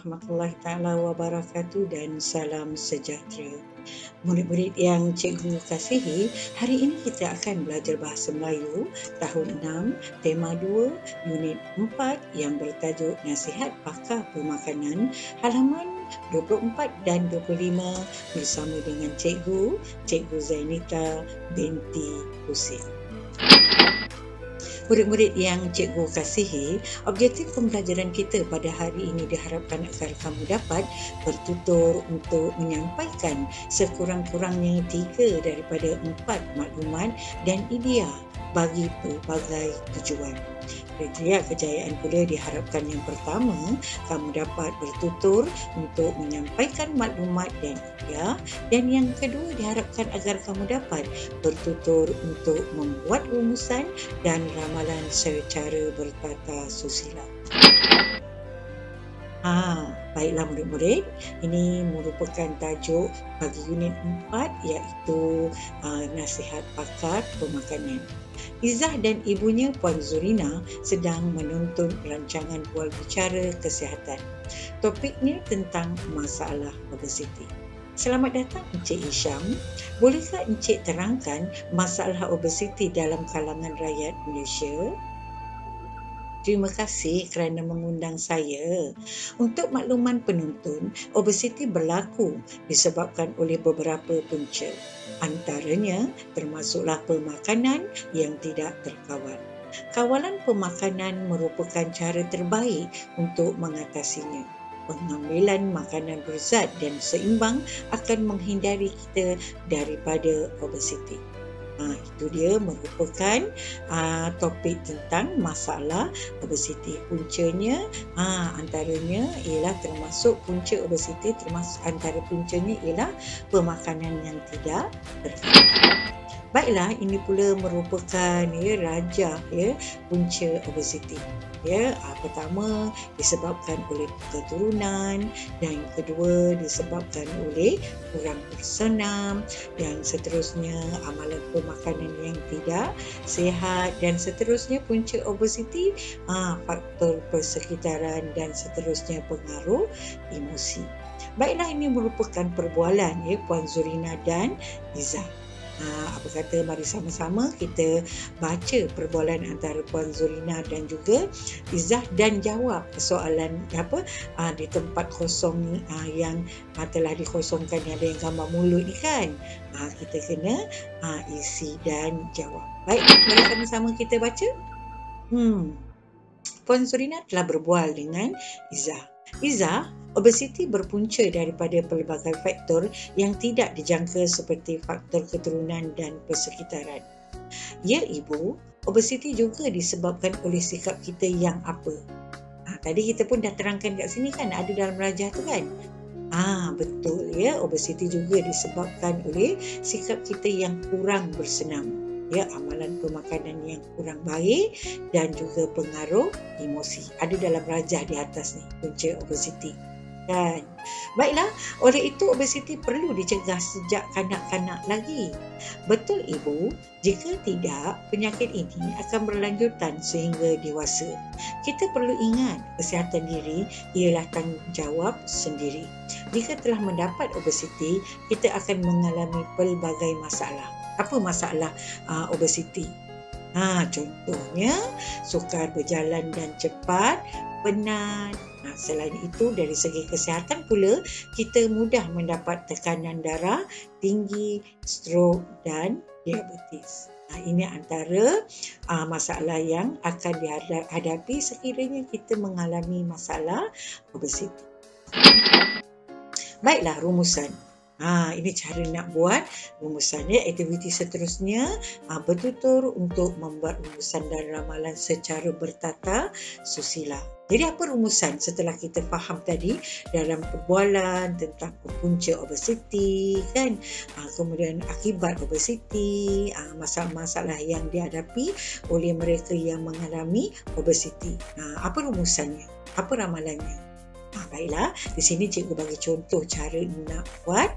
warahmatullahi taala wabarakatuh dan salam sejahtera. Murid-murid yang cikgu kasihi, hari ini kita akan belajar bahasa Melayu tahun 6, tema 2, unit 4 yang bertajuk Nasihat Pakar Pemakanan, halaman 24 dan 25 bersama dengan Cikgu Zainita binti Husin. Murid-murid yang cikgu kasihi, objektif pembelajaran kita pada hari ini diharapkan agar kamu dapat bertutur untuk menyampaikan sekurang-kurangnya 3 daripada 4 maklumat dan idea bagi pelbagai tujuan. Kriteria kejayaan pula diharapkan yang pertama, kamu dapat bertutur untuk menyampaikan maklumat dan idea, dan yang kedua diharapkan agar kamu dapat bertutur untuk membuat rumusan dan ramalan secara bertata susila. Baiklah murid-murid, ini merupakan tajuk bagi unit 4 iaitu Nasihat Pakar Pemakanan. Izzah dan ibunya Puan Zurina sedang menuntun rancangan bual bicara kesihatan. Topiknya tentang masalah obesiti. Selamat datang Encik Hisham. Bolehkah Encik terangkan masalah obesiti dalam kalangan rakyat Malaysia? Terima kasih kerana mengundang saya. Untuk makluman penonton, obesiti berlaku disebabkan oleh beberapa punca. Antaranya termasuklah pemakanan yang tidak terkawal. Kawalan pemakanan merupakan cara terbaik untuk mengatasinya. Pengambilan makanan berzat dan seimbang akan menghindari kita daripada obesiti. Itu dia merupakan topik tentang masalah obesiti. Puncanya antaranya ialah termasuk punca obesiti, termasuk antara puncanya ialah pemakanan yang tidak terkawal. Baiklah, ini pula merupakan raja punca obesiti. Pertama disebabkan oleh keturunan, dan yang kedua disebabkan oleh kurang bersenam, dan seterusnya amalan pemakanan yang tidak sihat, dan seterusnya punca obesiti, faktor persekitaran, dan seterusnya pengaruh emosi. Baiklah, ini merupakan perbualan Puan Zurina dan Izzah. Apa kata mari sama-sama kita baca perbualan antara Puan Zurina dan juga Izzah dan jawab soalan di tempat kosong yang telah dikosongkan, yang ada yang gambar mulut ni kan. Kita kena isi dan jawab. Baik, mari sama-sama kita baca. Puan Zurina telah berbual dengan Izzah. Izzah, obesiti berpunca daripada pelbagai faktor yang tidak dijangka seperti faktor keturunan dan persekitaran. Ya Ibu, obesiti juga disebabkan oleh sikap kita yang apa? Tadi kita pun dah terangkan kat sini kan, ada dalam rajah tu kan? Betul obesiti juga disebabkan oleh sikap kita yang kurang bersenam. Amalan pemakanan yang kurang baik dan juga pengaruh emosi. Ada dalam rajah di atas ni, punca obesiti. Kan? Baiklah, oleh itu obesiti perlu dicegah sejak kanak-kanak lagi. Betul Ibu, jika tidak, penyakit ini akan berlanjutan sehingga dewasa. Kita perlu ingat, kesihatan diri ialah tanggungjawab sendiri. Jika telah mendapat obesiti, kita akan mengalami pelbagai masalah. Apa masalah obesiti? Contohnya, sukar berjalan dan cepat, penat. Selain itu, dari segi kesihatan pula, kita mudah mendapat tekanan darah tinggi, strok dan diabetes. Ini antara masalah yang akan dihadapi sekiranya kita mengalami masalah obesiti. Baiklah, rumusan. Ini cara nak buat rumusannya. Aktiviti seterusnya, bertutur untuk membuat rumusan dan ramalan secara bertata susila. Jadi apa rumusan setelah kita faham tadi dalam perbualan tentang punca obesiti kan, kemudian akibat obesiti, masalah-masalah yang dihadapi oleh mereka yang mengalami obesiti. Apa rumusannya? Apa ramalannya? Baiklah, di sini cikgu bagi contoh cara nak buat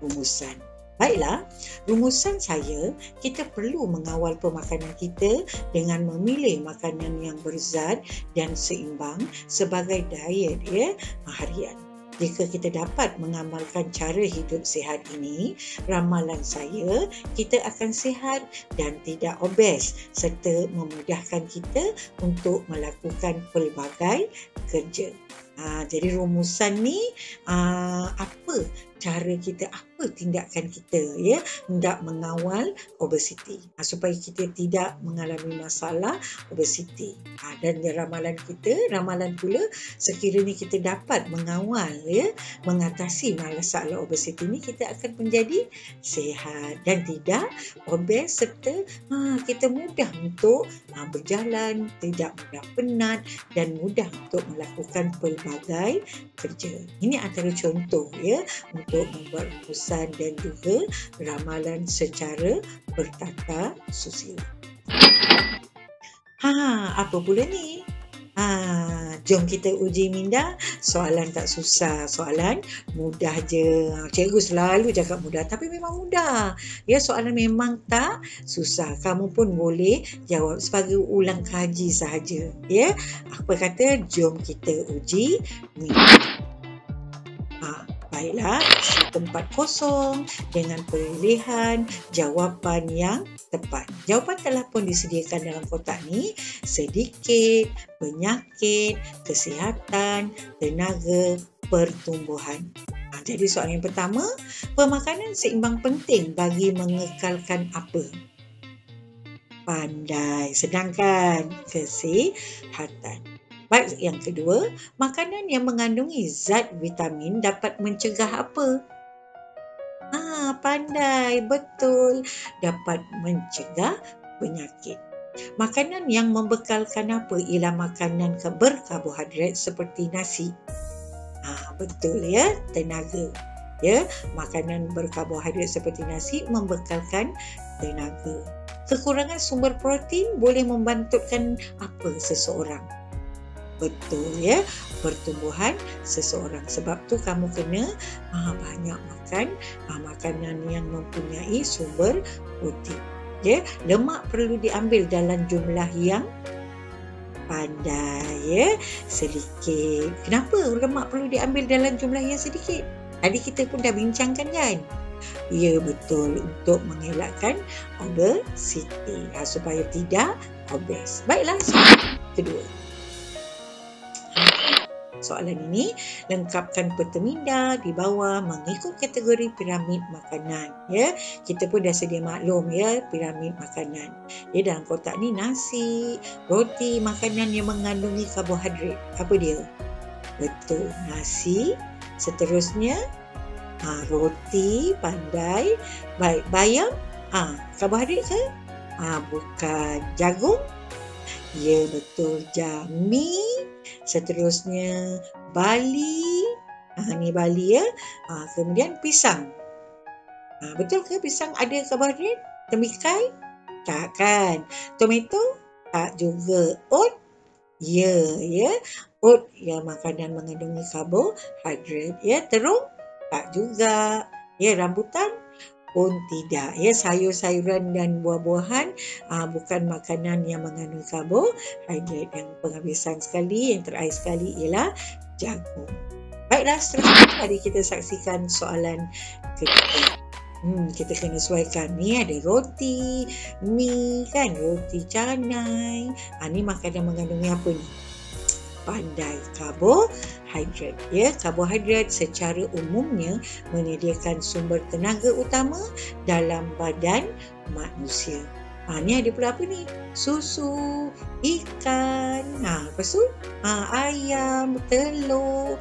rumusan. Baiklah, rumusan saya, kita perlu mengawal pemakanan kita dengan memilih makanan yang berzat dan seimbang sebagai diet harian. Jika kita dapat mengamalkan cara hidup sihat ini, ramalan saya, kita akan sihat dan tidak obes serta memudahkan kita untuk melakukan pelbagai kerja. Jadi rumusan ni apa cara kita, apa tindakan kita hendak mengawal obesiti supaya kita tidak mengalami masalah obesiti. Dan ramalan pula sekiranya kita dapat mengawal mengatasi masalah obesiti ni, kita akan menjadi sihat dan tidak obes serta kita mudah untuk berjalan, tidak mudah penat dan mudah untuk melakukan pelbagai kerja. Ini antara contoh untuk membuat rumusan dan juga ramalan secara bertata susila. Apa pula ni? Jom kita uji minda. Soalan tak susah, soalan mudah je. Cikgu selalu cakap mudah, tapi memang mudah. Soalan memang tak susah. Kamu pun boleh jawab sebagai ulang kaji sahaja. Apa kata? Jom kita uji minda. Baiklah, isi tempat kosong dengan pilihan jawapan yang tepat. Jawapan telah pun disediakan dalam kotak ni: sedikit, penyakit, kesihatan, tenaga, pertumbuhan. Jadi soalan yang pertama, pemakanan seimbang penting bagi mengekalkan apa? Pandai. Sedangkan kesihatan. Baik, yang kedua, makanan yang mengandungi zat vitamin dapat mencegah apa? Pandai, betul. Dapat mencegah penyakit. Makanan yang membekalkan apa? Ialah makanan berkarbohidrat seperti nasi. Betul tenaga. Makanan berkarbohidrat seperti nasi membekalkan tenaga. Kekurangan sumber protein boleh membantutkan apa seseorang? Betul pertumbuhan seseorang. Sebab tu kamu kena banyak makan makanan yang mempunyai sumber protein. Lemak perlu diambil dalam jumlah yang pandai, sedikit. Kenapa lemak perlu diambil dalam jumlah yang sedikit? Tadi kita pun dah bincangkan kan? Ya, betul, untuk mengelakkan obesiti supaya tidak obes. Baiklah, soalan kedua. Soalan ini, lengkapkan peta minda di bawah mengikut kategori piramid makanan. Kita pun dah sedia maklum piramid makanan. Dalam kotak ni nasi, roti, makanan yang mengandungi karbohidrat. Apa dia? Betul, nasi. Seterusnya roti, pandai. Baik, bayam. Karbohidrat ke? Bukan. Jagung? Ya, betul. Jami. Seterusnya bali. Ni bali kemudian pisang. Betul ke pisang ada karbohidrat? Temikai? Tak kan. Tomato? Tak juga. Oat? Ya. Oat makanan mengandungi karbohidrat. Terung? Tak juga. Rambutan? Pun tidak. Sayur-sayuran dan buah-buahan bukan makanan yang mengandung karbohidrat. Yang penghabisan sekali, yang terakhir sekali ialah jagung. Baiklah, seterusnya mari kita saksikan soalan ketiga. Kita kena sesuaikan. Ni ada roti, mi kan, roti canai. Ni makanan mengandungi apa ni? Pandai, karbohidrat. Karbohidrat secara umumnya menyediakan sumber tenaga utama dalam badan manusia. Ni ada pula apa ni? Susu, ikan, lepas tu ayam, telur,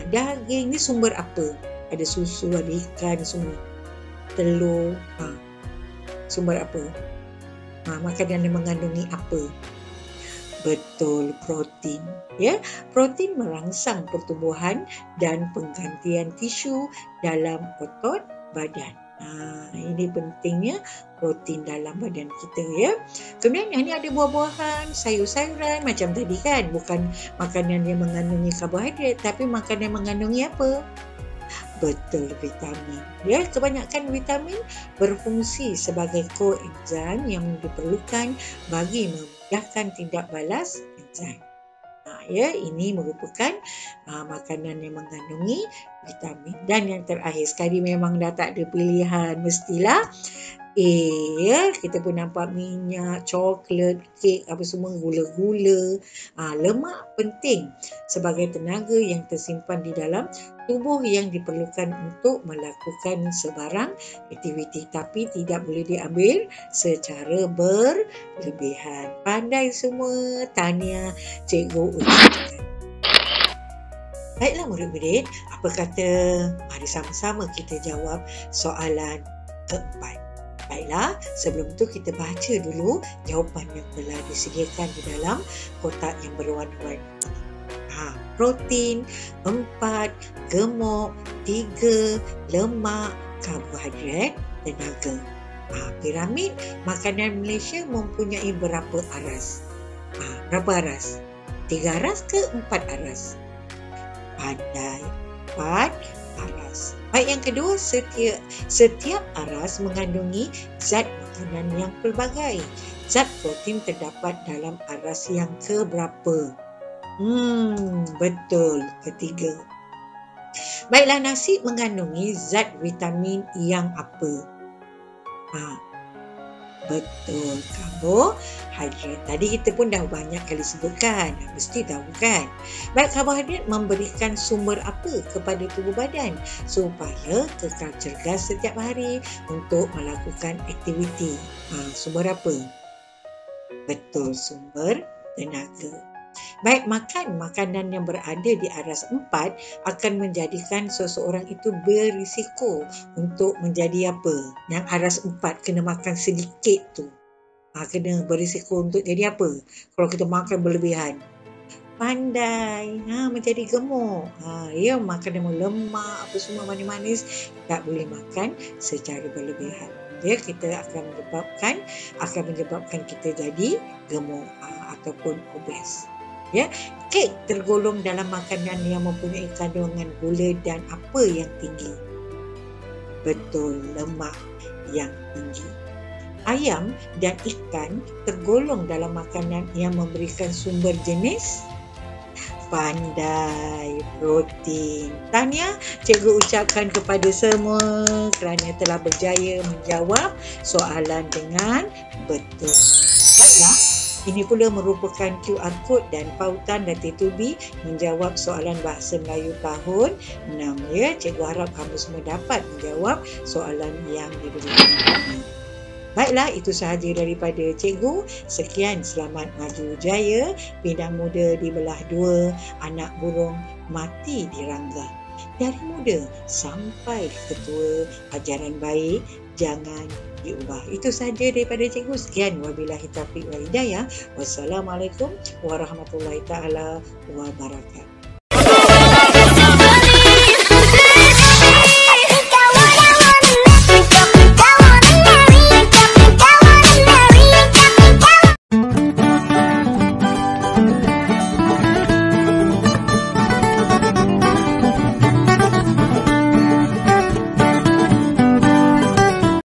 daging. Ni sumber apa? Ada susu, ada ikan, semua. Telur, sumber apa? Makanan yang mengandungi apa? Betul, protein. Protein merangsang pertumbuhan dan penggantian tisu dalam otot badan. Ini pentingnya protein dalam badan kita. Kemudian yang ni ada buah-buahan, sayur-sayuran macam tadi kan. Bukan makanan yang mengandungi karbohidrat, tapi makanan yang mengandungi apa? Betul, vitamin. Ya, kebanyakan vitamin berfungsi sebagai koenzim yang diperlukan bagi memudahkan tindak balas enzim. Ya, ini merupakan makanan yang mengandungi vitamin. Dan yang terakhir sekali memang dah tak ada pilihan, mestilah ya, kita pun nampak minyak, coklat, kek, apa semua, gula-gula. Lemak penting sebagai tenaga yang tersimpan di dalam tubuh yang diperlukan untuk melakukan sebarang aktiviti, tapi tidak boleh diambil secara berlebihan. Pandai semua, tahniah cikgu ucapkan. Baiklah murid-murid, apa kata mari sama-sama kita jawab soalan keempat. Baiklah, sebelum itu kita baca dulu jawapan yang telah disediakan di dalam kotak yang berwarna-warni. Protein 4, gemuk 3, lemak, karbohidrat, tenaga. Piramid makanan Malaysia mempunyai berapa aras? Berapa aras? 3 aras ke 4 aras? Pandai, 4 aras. Baik, yang kedua, setiap aras mengandungi zat makanan yang pelbagai. Zat protein terdapat dalam aras yang keberapa? Betul, ketiga. Baiklah, nasi mengandungi zat vitamin yang apa? Betul, karbohidrat. Tadi kita pun dah banyak kali sebutkan, mesti tahu kan? Baik, karbohidrat memberikan sumber apa kepada tubuh badan supaya kekal cergas setiap hari untuk melakukan aktiviti? Sumber apa? Betul, sumber tenaga. Baik, makan makanan yang berada di aras 4 akan menjadikan seseorang itu berisiko untuk menjadi apa? Yang aras 4 kena makan sedikit tu. Kena berisiko untuk jadi apa? Kalau kita makan berlebihan. Pandai, menjadi gemuk. Ya, makan yang lemak, apa semua manis-manis, tak boleh makan secara berlebihan. Ya, kita akan menyebabkan kita jadi gemuk ataupun obes. Ya, kek tergolong dalam makanan yang mempunyai kandungan gula dan apa yang tinggi? Betul, lemak yang tinggi. Ayam dan ikan tergolong dalam makanan yang memberikan sumber jenis pandai, protein. Tahniah cikgu ucapkan kepada semua kerana telah berjaya menjawab soalan dengan betul. Baiklah, ini pula merupakan QR code dan pautan Datin Tubi menjawab soalan Bahasa Melayu tahun 6. Ya, cikgu harap kamu semua dapat menjawab soalan yang diberikan ini. Baiklah, itu sahaja daripada cikgu. Sekian, selamat maju jaya. Pindang muda dibelah dua, anak burung mati dirangga. Dari muda sampai ketua, ajaran baik jangan diubah. Itu sahaja daripada cikgu. Sekian, wabillahi taufiq wal hidayah. Wassalamualaikum warahmatullahi taala wabarakatuh.